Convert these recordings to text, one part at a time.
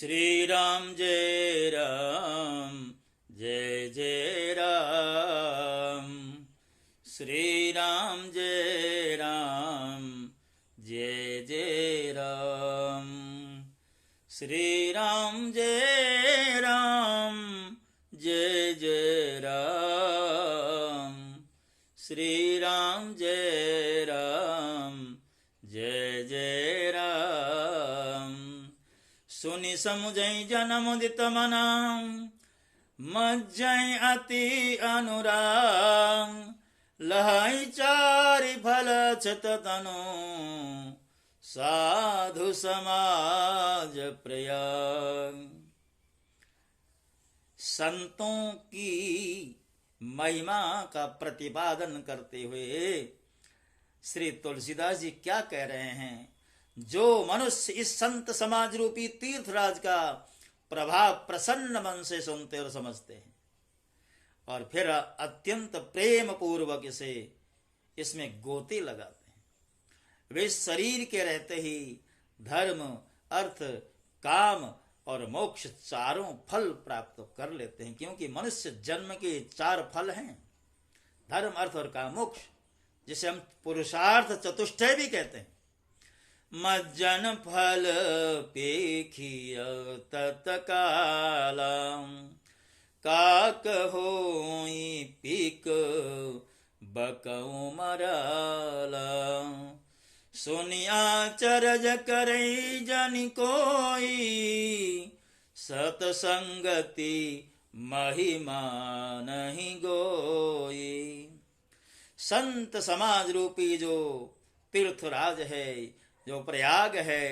श्री राम जय राम जय जय राम। श्री राम जय राम जय जय राम। श्री राम जय राम जय जय राम। श्री राम जय राम जय जय राम। सुनि समुझई जन मुदित मना मज्जई अति अनुराग। लहाई चारि फल छत तनु साधु समाज प्रयाग। संतों की महिमा का प्रतिपादन करते हुए श्री तुलसीदास जी क्या कह रहे हैं? जो मनुष्य इस संत समाज रूपी तीर्थराज का प्रभाव प्रसन्न मन से सुनते और समझते हैं और फिर अत्यंत प्रेम पूर्वक इसे इसमें गोते लगाते हैं, वे शरीर के रहते ही धर्म अर्थ काम और मोक्ष चारों फल प्राप्त कर लेते हैं। क्योंकि मनुष्य जन्म के 4 फल हैं, धर्म अर्थ और काम मोक्ष, जिसे हम पुरुषार्थ चतुष्टय भी कहते हैं। मज्जन फल पेखिय तत्काला काक होई पीक बकऊ मराला। सुनिया चरज करई जन कोई सतसंगति महिमा नहीं गोई। संत समाज रूपी जो तीर्थराज है, जो प्रयाग है,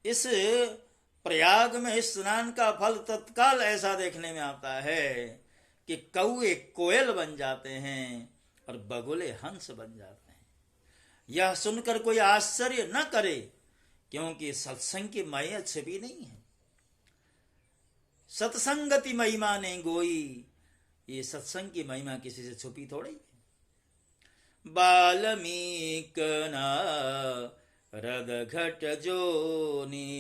इस प्रयाग में स्नान का फल तत्काल ऐसा देखने में आता है कि कौए कोयल बन जाते हैं और बगुले हंस बन जाते हैं। यह सुनकर कोई आश्चर्य न करे, क्योंकि सत्संग की महिमा छिपी नहीं है। सत्संगति महिमा नहीं गोई, ये सत्संग की महिमा किसी से छुपी थोड़ी है। बाल्मीक रद घट जोनी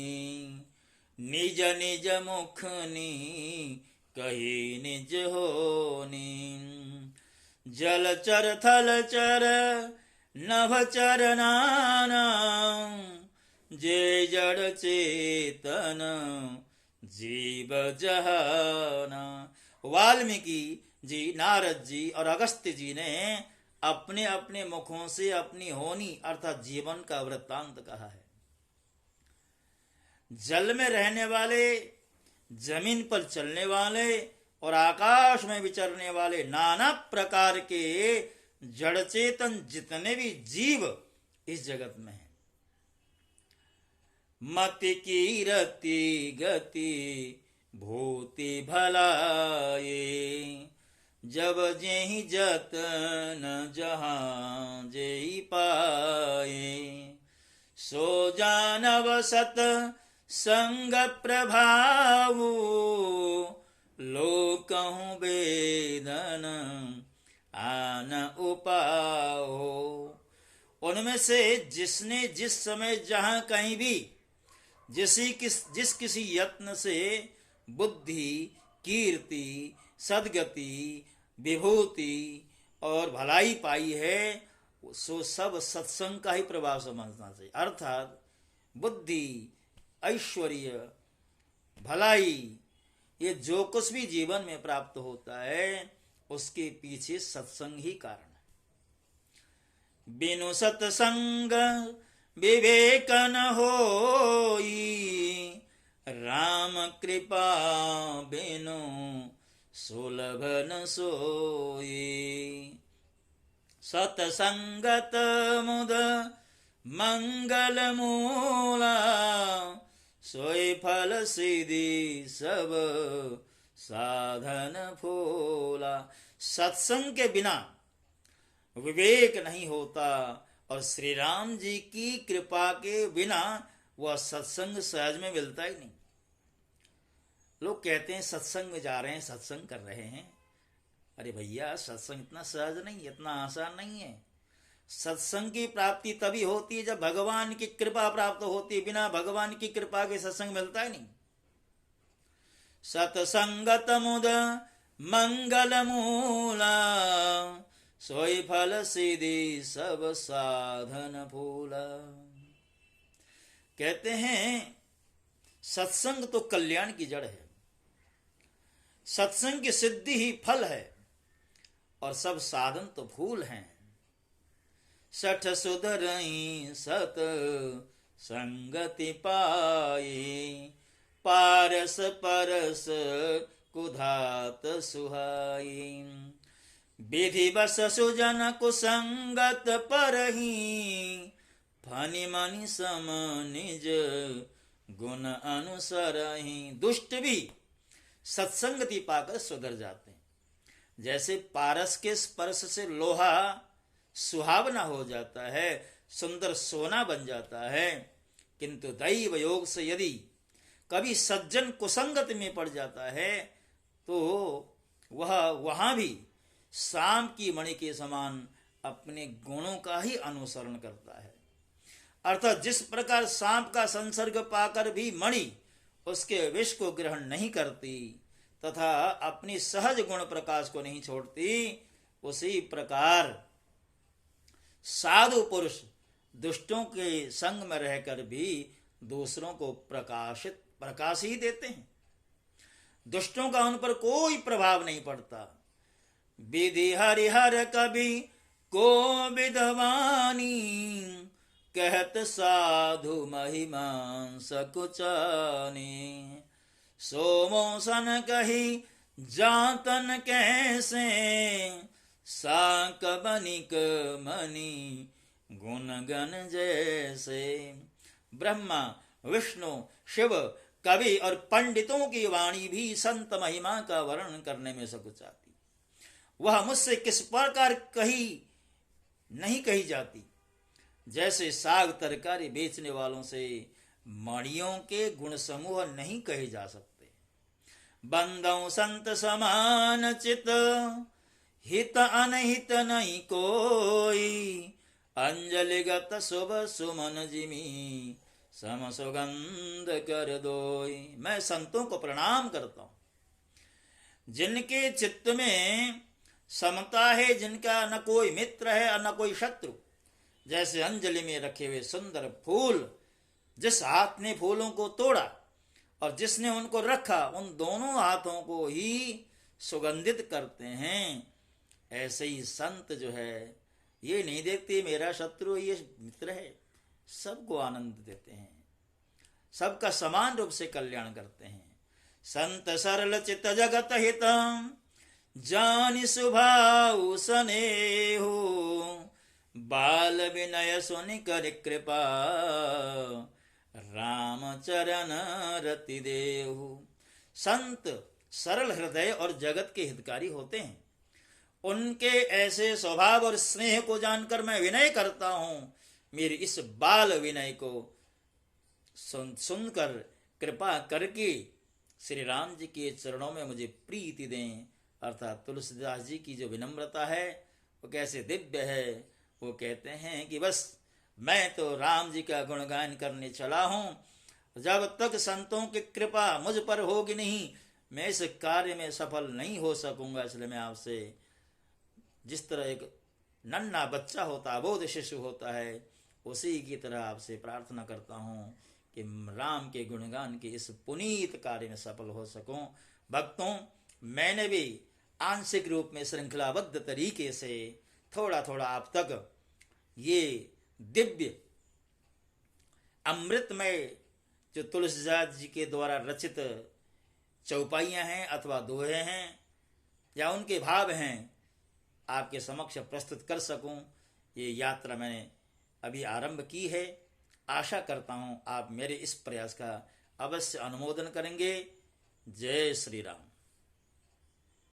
निज निज मुखनी कही निज होनी। जलचर थलचर नभचर नाना जे जड़ चेतन जीव जहाना। वाल्मीकि जी, नारद जी और अगस्त्य जी ने अपने अपने मुखों से अपनी होनी अर्थात जीवन का वृत्तांत कहा है। जल में रहने वाले, जमीन पर चलने वाले और आकाश में विचरने वाले नाना प्रकार के जड़ चेतन जितने भी जीव इस जगत में हैं, मति की रति गति भूति भलाए। जब जेहि जतन जहां जेहि पाए। सो जानव सत संग प्रभाव लोकहु वेदन आन उपाओ। उनमें से जिसने जिस समय जहां कहीं भी जिस किसी यत्न से बुद्धि कीर्ति सदगति विभूति और भलाई पाई है, सो सब सत्संग का ही प्रभाव समझना चाहिए। अर्थात बुद्धि ऐश्वर्य भलाई ये जो कुछ भी जीवन में प्राप्त होता है, उसके पीछे सत्संग ही कारण है। बिनु सत्संग विवेक न होई। राम कृपा बिनु सुलभ न सोई। सतसंगत मुद मंगल मूला। सोई फल सिद्धि सब साधन फूला। सत्संग के बिना विवेक नहीं होता और श्री राम जी की कृपा के बिना वह सत्संग सहज में मिलता ही नहीं। लोग कहते हैं सत्संग में जा रहे हैं, सत्संग कर रहे हैं। अरे भैया, सत्संग इतना सहज नहीं, इतना आसान नहीं है। सत्संग की प्राप्ति तभी होती है जब भगवान की कृपा प्राप्त होती है। बिना भगवान की कृपा के सत्संग मिलता ही नहीं। सतसंगत मुद मंगल मूला, सोई फल सिद्धि सब साधन फूला। कहते हैं सत्संग तो कल्याण की जड़ है, सत्संग की सिद्धि ही फल है और सब साधन तो फूल हैं। सठ सुधरई सत संगति पाई, पारस परस कुधात सुहाई। विधि बस सुजन कुसंगत परही, फनि मनि सम निज गुण अनुसरही। दुष्ट भी सत्संगति पाकर सुधर जाते हैं। जैसे पारस के स्पर्श से लोहा सुहावना हो जाता है, सुंदर सोना बन जाता है, किंतु दैव योग से यदि कभी सज्जन कुसंगत में पड़ जाता है तो वह वहां भी शाम की मणि के समान अपने गुणों का ही अनुसरण करता है। अर्थात जिस प्रकार सांप का संसर्ग पाकर भी मणि उसके विष को ग्रहण नहीं करती तथा अपनी सहज गुण प्रकाश को नहीं छोड़ती, उसी प्रकार साधु पुरुष दुष्टों के संग में रहकर भी दूसरों को प्रकाश ही देते हैं। दुष्टों का उन पर कोई प्रभाव नहीं पड़ता। विधि हरिहर कवि को विद्वानी, कहत साधु महिमा सकुचानी। सोमोसन कही जातन कैसे, साक बनिक मणि गुण गण जैसे। ब्रह्मा विष्णु शिव कवि और पंडितों की वाणी भी संत महिमा का वर्णन करने में सकुचाती। वह मुझसे किस प्रकार नहीं कही जाती। जैसे साग तरकारी बेचने वालों से मणियों के गुण समूह नहीं कहे जा सकते। बंदौ संत समान चित, हित अनहित नहीं कोई। अंजलिगत शुभ सुमन जिमी, सम सुगंध कर दोई। मैं संतों को प्रणाम करता हूं जिनके चित्त में समता है, जिनका न कोई मित्र है और न कोई शत्रु। जैसे अंजलि में रखे हुए सुंदर फूल, जिस हाथ ने फूलों को तोड़ा और जिसने उनको रखा, उन दोनों हाथों को ही सुगंधित करते हैं। ऐसे ही संत जो है ये नहीं देखते मेरा शत्रु ये मित्र है, सबको आनंद देते हैं, सबका समान रूप से कल्याण करते हैं। संत सरल चित जगत हितम, जानि सुभाउ सनेहु। बाल विनय सुनि कर कृपा, राम चरण रति देहु। संत सरल हृदय और जगत के हितकारी होते हैं। उनके ऐसे स्वभाव और स्नेह को जानकर मैं विनय करता हूं। मेरी इस बाल विनय को सुनकर कृपा करके श्री राम जी के चरणों में मुझे प्रीति दें। अर्थात तुलसीदास जी की जो विनम्रता है वो कैसे दिव्य है। वो कहते हैं कि बस मैं तो राम जी का गुणगान करने चला हूं, जब तक संतों की कृपा मुझ पर होगी नहीं मैं इस कार्य में सफल नहीं हो सकूंगा। इसलिए मैं आपसे जिस तरह एक नन्हा बच्चा होता, अबोध शिशु होता है, उसी की तरह आपसे प्रार्थना करता हूं कि राम के गुणगान के इस पुनीत कार्य में सफल हो सकूं। भक्तों, मैंने भी आंशिक रूप में श्रृंखलाबद्ध तरीके से थोड़ा थोड़ा आप तक ये दिव्य अमृतमय जो तुलसीदास जी के द्वारा रचित चौपाइयां हैं अथवा दोहे हैं या उनके भाव हैं, आपके समक्ष प्रस्तुत कर सकूं, ये यात्रा मैंने अभी आरंभ की है। आशा करता हूं आप मेरे इस प्रयास का अवश्य अनुमोदन करेंगे। जय श्री राम।